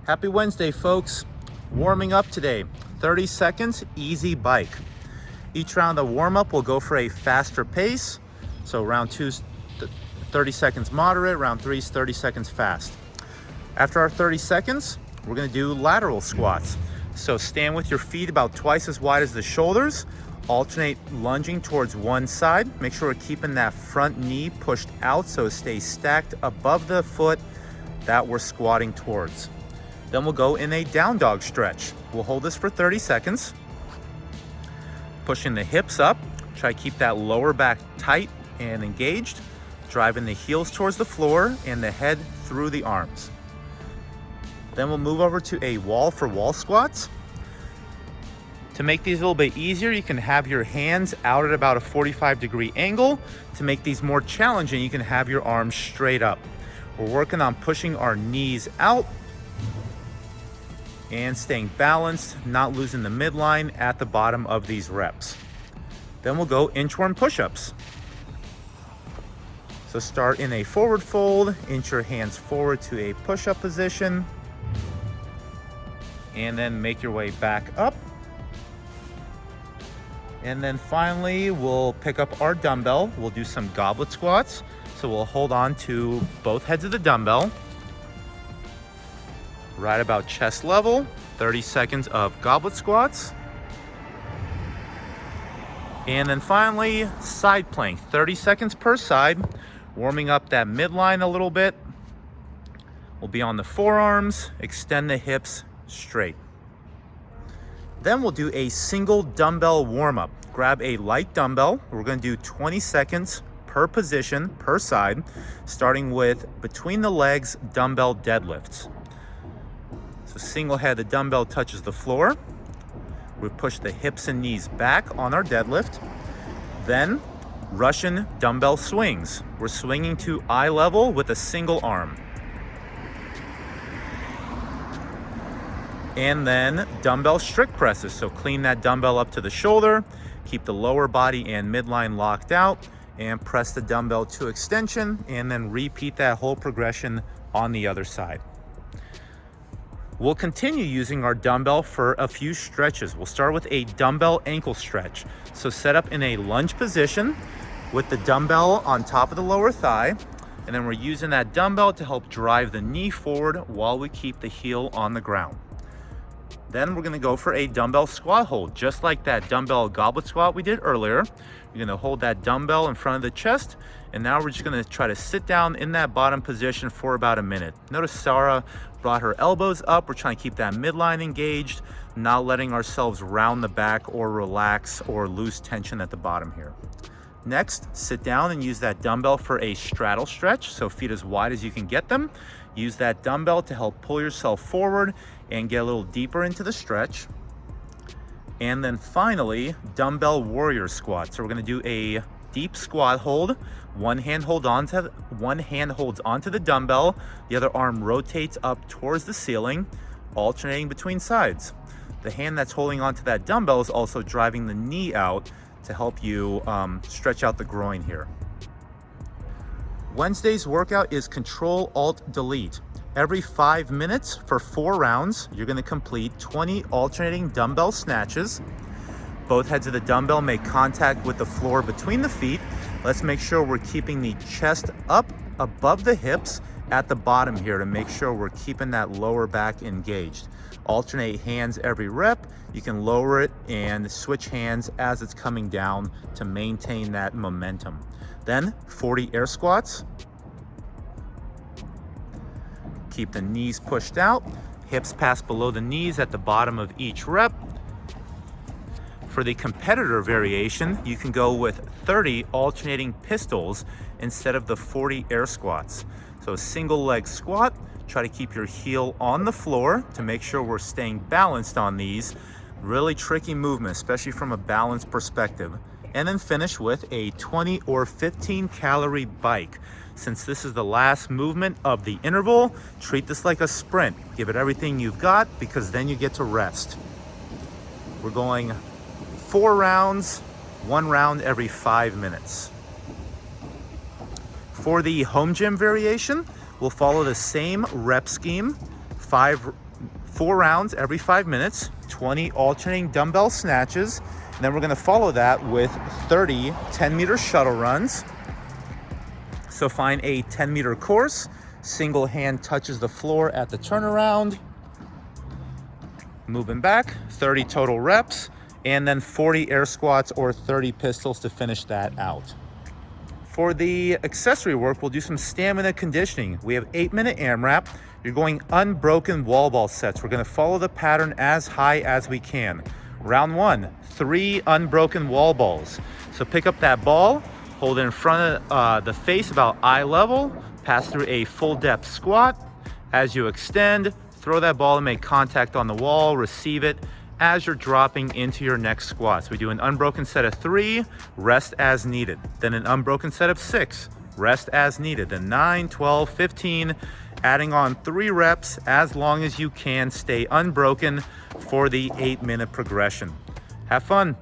Happy Wednesday, folks. Warming up today, 30 seconds, easy bike. Each round of warm-up will go for a faster pace. So round 2's 30 seconds moderate, round 3's 30 seconds fast. After our 30 seconds, we're gonna do lateral squats. So stand with your feet about twice as wide as the shoulders, alternate lunging towards one side. Make sure we're keeping that front knee pushed out so it stays stacked above the foot that we're squatting towards. Then we'll go in a down dog stretch. We'll hold this for 30 seconds. Pushing the hips up, try to keep that lower back tight and engaged, driving the heels towards the floor and the head through the arms. Then we'll move over to a wall for wall squats. To make these a little bit easier, you can have your hands out at about a 45-degree angle. To make these more challenging, you can have your arms straight up. We're working on pushing our knees out and staying balanced, not losing the midline at the bottom of these reps. Then we'll go inchworm push-ups. So start in a forward fold, inch your hands forward to a push-up position, and then make your way back up. And then finally, we'll pick up our dumbbell. We'll do some goblet squats. So we'll hold on to both heads of the dumbbell, right about chest level, 30 seconds of goblet squats. And then finally, side plank, 30 seconds per side, warming up that midline a little bit. We'll be on the forearms, extend the hips straight. Then we'll do a single dumbbell warm-up. Grab a light dumbbell. We're gonna do 20 seconds per position, per side, starting with between the legs dumbbell deadlifts. So single head, the dumbbell touches the floor. We push the hips and knees back on our deadlift. Then Russian dumbbell swings. We're swinging to eye level with a single arm. And then dumbbell strict presses. So clean that dumbbell up to the shoulder, keep the lower body and midline locked out, and press the dumbbell to extension, and then repeat that whole progression on the other side. We'll continue using our dumbbell for a few stretches. We'll start with a dumbbell ankle stretch. So set up in a lunge position with the dumbbell on top of the lower thigh, and then we're using that dumbbell to help drive the knee forward while we keep the heel on the ground. Then we're gonna go for a dumbbell squat hold, just like that dumbbell goblet squat we did earlier. You're gonna hold that dumbbell in front of the chest, and now we're just gonna try to sit down in that bottom position for about a minute. Notice Sarah brought her elbows up. We're trying to keep that midline engaged, not letting ourselves round the back or relax or lose tension at the bottom here. Next, sit down and use that dumbbell for a straddle stretch, so feet as wide as you can get them. Use that dumbbell to help pull yourself forward and get a little deeper into the stretch. And then finally, dumbbell warrior squat. So we're gonna do a deep squat hold. One hand holds onto the dumbbell, the other arm rotates up towards the ceiling, alternating between sides. The hand that's holding onto that dumbbell is also driving the knee out to help you stretch out the groin here. Wednesday's workout is Control-Alt-Delete. Every 5 minutes for 4 rounds, you're gonna complete 20 alternating dumbbell snatches. Both heads of the dumbbell make contact with the floor between the feet. Let's make sure we're keeping the chest up above the hips at the bottom here to make sure we're keeping that lower back engaged. Alternate hands every rep. You can lower it and switch hands as it's coming down to maintain that momentum. Then 40 air squats. Keep the knees pushed out, hips pass below the knees at the bottom of each rep. For the competitor variation, you can go with 30 alternating pistols instead of the 40 air squats. So a single leg squat, try to keep your heel on the floor to make sure we're staying balanced on these. Really tricky movement, especially from a balance perspective. And then finish with a 20 or 15 calorie bike. Since this is the last movement of the interval, treat this like a sprint. Give it everything you've got, because then you get to rest. We're going 4 rounds, 1 round every 5 minutes. For the home gym variation, we'll follow the same rep scheme. 5 4 rounds every 5 minutes, 20 alternating dumbbell snatches. And then we're gonna follow that with 30 10-meter shuttle runs. So find a 10-meter course, single hand touches the floor at the turnaround, moving back, 30 total reps, and then 40 air squats or 30 pistols to finish that out. For the accessory work, we'll do some stamina conditioning. We have 8-minute AMRAP. You're going unbroken wall ball sets. We're gonna follow the pattern as high as we can. Round 1, 3 unbroken wall balls. So pick up that ball, hold it in front of the face about eye level, pass through a full depth squat. As you extend, throw that ball and make contact on the wall, receive it as you're dropping into your next squat. So we do an unbroken set of 3, rest as needed. Then an unbroken set of 6, rest as needed. Then 9, 12, 15, adding on 3 reps as long as you can. Stay unbroken for the 8-minute progression. Have fun.